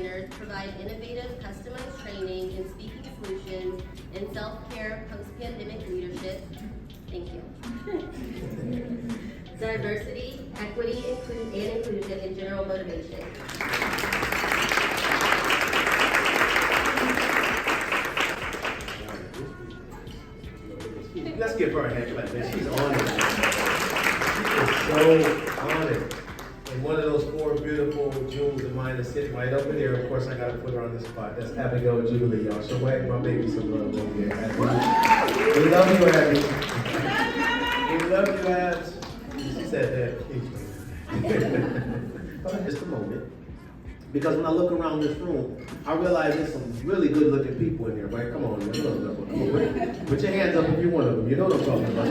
trainers provide innovative, customized training in speaking solutions and self-care post-pandemic leadership. Thank you. Diversity, equity, and inclusion, and general motivation. Let's give her a hand clap, man. She's on it. She is so on it. And one of those four beautiful jewels of mine is sitting right over there. Of course, I got to put her on the spot. That's Abigail Jubilee, y'all. So wag my baby some love over here. Abby. We love you, Abby. We love you, Abs. She said that. Just a moment. Because when I look around this room, I realize there's some really good-looking people in here, right? Come on, put your hands up if you're one of them. You know what I'm talking about.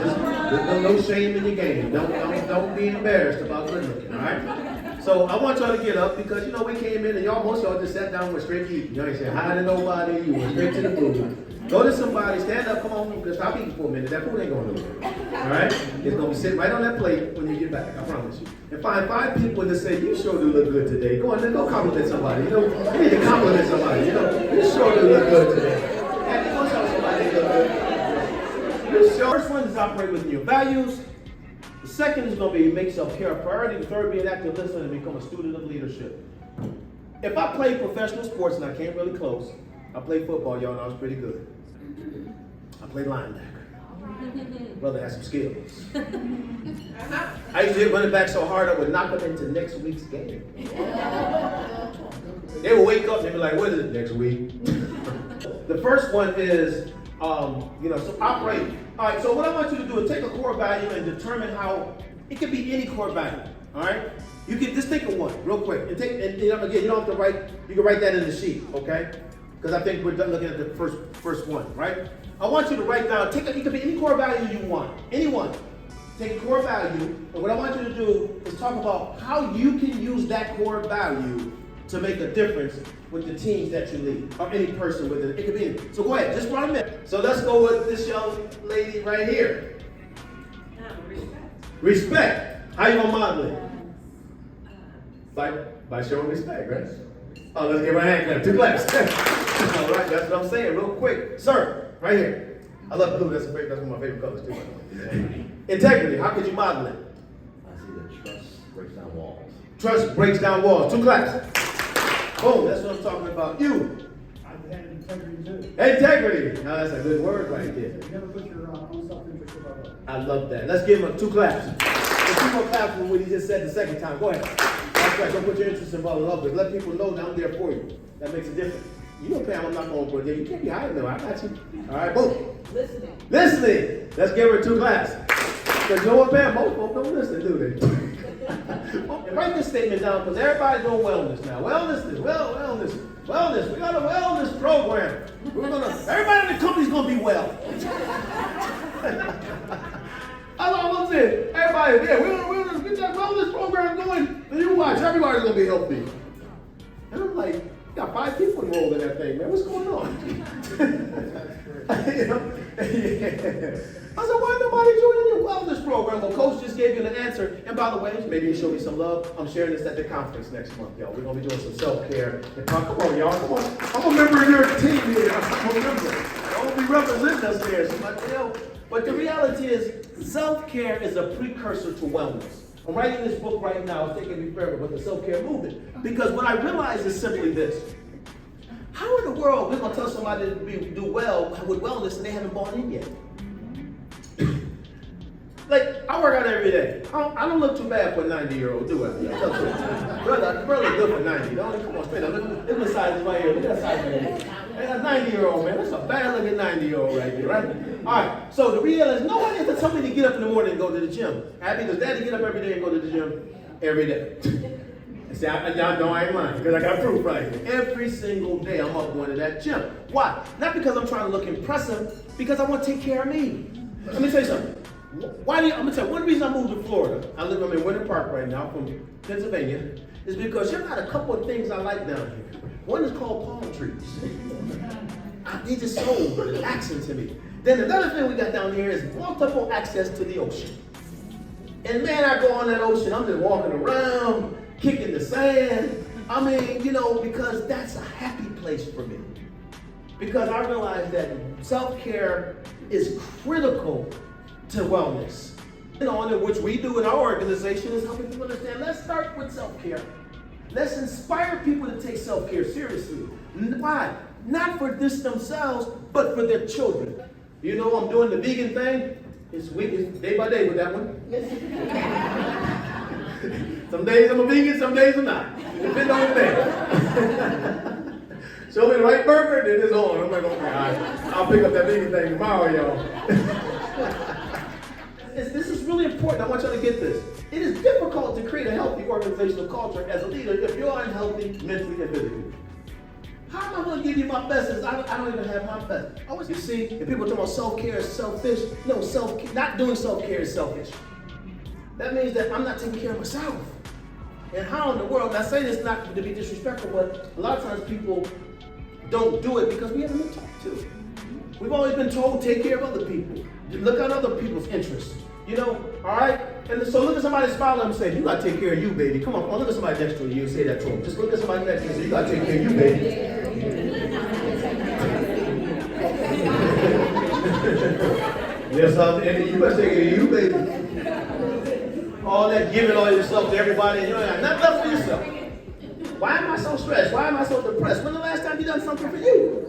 There's no shame in your game. Don't be embarrassed about good looking, all right? So I want y'all to get up because, you know, we came in and most of y'all just sat down and went straight to eating. You ain't said hi to nobody. You went straight to the food. Go to somebody, stand up, come on, just stop eating for a minute. That food ain't going nowhere. All right? It's going to be sitting right on that plate when you get back, I promise you. And find 5 people that say, you sure do look good today. Go on, then go compliment somebody. You know, you need to compliment somebody. You know, you sure do look good today. And go tell somebody they look good. The first one is operate within your values. The second is going to be make self-care a priority. The third, be an active listener and become a student of leadership. If I play professional sports and I can't really close, I played football, y'all know I was pretty good. I played linebacker. Brother had some skills. I used to hit running back so hard I would knock them into next week's game. They would wake up and they'd be like, what is it next week? The first one is, so operate. All right, so what I want you to do is take a core value and determine how, it could be any core value, all right? You can just think of one real quick. And again, you don't have to write, you can write that in the sheet, okay? Because I think we're done looking at the first one, right? I want you to write down, it could be any core value you want, anyone. Take a core value, and what I want you to do is talk about how you can use that core value to make a difference with the teams that you lead, or any person with it. It could be any. So go ahead, just run a minute. So let's go with this young lady right here. Respect. Respect. How you gonna model it? By showing respect, right? Oh, let's give her a hand clap. 2 claps. All right, that's what I'm saying. Real quick, sir, right here. I love blue. That's one of my favorite colors too. Integrity. How could you model it? I see that trust breaks down walls. Trust breaks down walls. 2 claps. Boom. That's what I'm talking about. You. I've had integrity too. Integrity. Now that's a good word right there. You never put your own self-interest above others. I love that. Let's give him 2 claps. There's 2 more claps for what he just said the second time. Go ahead. That's right. Don't put your interest involved in others. Let people know that I'm there for you. That makes a difference. You know, Pam, I'm not going for it. You can't be hiding though. I got you. All right, boom. Listening. Listening. Let's give her 2 claps. Because you know what, Pam? Most folks don't listen, do they? Write this statement down because everybody's doing wellness now. Wellness. We got a wellness program. Everybody in the company's going to be well. That's all I'm saying. Everybody, we're get that wellness program going. And you watch, everybody's going to be healthy. And I'm like, you got 5 people enrolled in that thing, man. What's going on? Yeah. I said, why nobody joining your wellness program? Well, Coach just gave you an answer. And by the way, maybe you show me some love. I'm sharing this at the conference next month, y'all. We're going to be doing some self-care. Come on, y'all. Come on. I'm a member of your team here. I'm a member. Don't be representing us here. But the reality is, self-care is a precursor to wellness. I'm writing this book right now. It's taking me forever, but the self-care movement. Because what I realize is simply this. How in the world we're going to tell somebody to do well with wellness and they haven't bought in yet? Like, I work out every day. I don't look too bad for a 90-year-old, do I? Brother look good for 90. Don't come on, straight up. Look at the size right here. Look at that size right here. That's a 90-year-old, man. That's a bad-looking 90-year-old right there, right? All right, so the real is nobody has to tell me to get up in the morning and go to the gym. Happy does daddy get up every day and go to the gym every day? See, y'all know I ain't lying because I got proof right here. Every single day I'm up going to that gym. Why? Not because I'm trying to look impressive, because I want to take care of me. Let me tell you something. I'm gonna tell you, one reason I moved to Florida, I'm in Winter Park right now from Pennsylvania, is because you got a couple of things I like down here. One is called palm trees. They just so relaxing to me. Then another thing we got down here is multiple access to the ocean. And man, I go on that ocean, I'm just walking around, kicking the sand, I mean, you know, because that's a happy place for me. Because I realize that self-care is critical to wellness. You know, and which we do in our organization is helping people understand. Let's start with self-care. Let's inspire people to take self-care seriously. Why? Not for this themselves, but for their children. You know, I'm doing the vegan thing. It's day by day with that one. Some days I'm a vegan, some days I'm not. Depends on the day. Show me the right burger, then it's on. I'm like, okay, all right. I'll pick up that vegan thing tomorrow, y'all. This is really important. I want y'all to get this. It is difficult to create a healthy organizational culture as a leader if you're unhealthy mentally and physically. How am I going to give you my best if I don't even have my best? You see, if people talk about self-care is selfish, no, not doing self-care is selfish. That means that I'm not taking care of myself. And how in the world, and I say this not to be disrespectful, but a lot of times people don't do it because we haven't been taught to. We've always been told, take care of other people. Look at other people's interests. You know, all right? And so look at somebody smiling and say, you got to take care of you, baby. Come on, look at somebody next to you and say that to them. Just look at somebody next to you and say, you got to take care of you, baby. Yes, and you got to take care of you, baby. All that giving all yourself to everybody and you ain't got nothing left for yourself. Why am I so stressed? Why am I so depressed? When the last time you done something for you?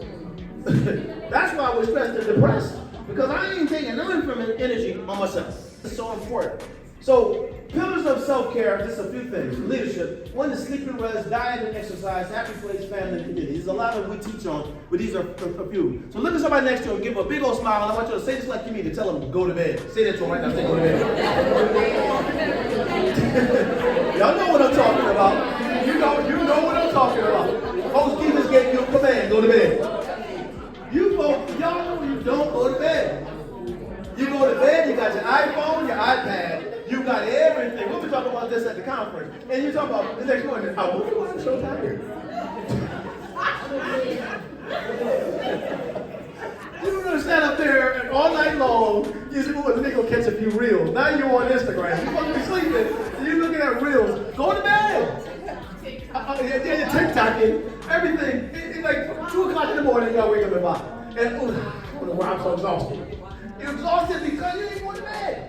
That's why we're stressed and depressed. Because I ain't taking no energy on myself. It's so important. So, pillars of self-care, just a few things. Leadership. One is sleep and rest, diet and exercise, happy place, family, and community. There's a lot of we teach on, but these are a few. So look at somebody next to you and give a big old smile, and I want you to say this like you mean to tell them to go to bed. Say that to them right now, say go to bed. Y'all know what I'm talking about. You know what I'm talking about. Coach Jesus gave you a command, go to bed. You folks, y'all know you don't go to bed. You go to bed, you got your iPhone, your iPad, you got everything. We'll be talking about this at the conference. And you talk about the next morning, I wonder why I'm so tired. You don't understand up there all night long, you say, oh, let me go catch a few reels. Now you're on Instagram. You're supposed to be sleeping, and you're looking at reels. Go to bed. You're TikToking, everything. It's like 2 o'clock in the morning, y'all wake up at 5. And I'm so exhausted. You're exhausted because you ain't going to bed.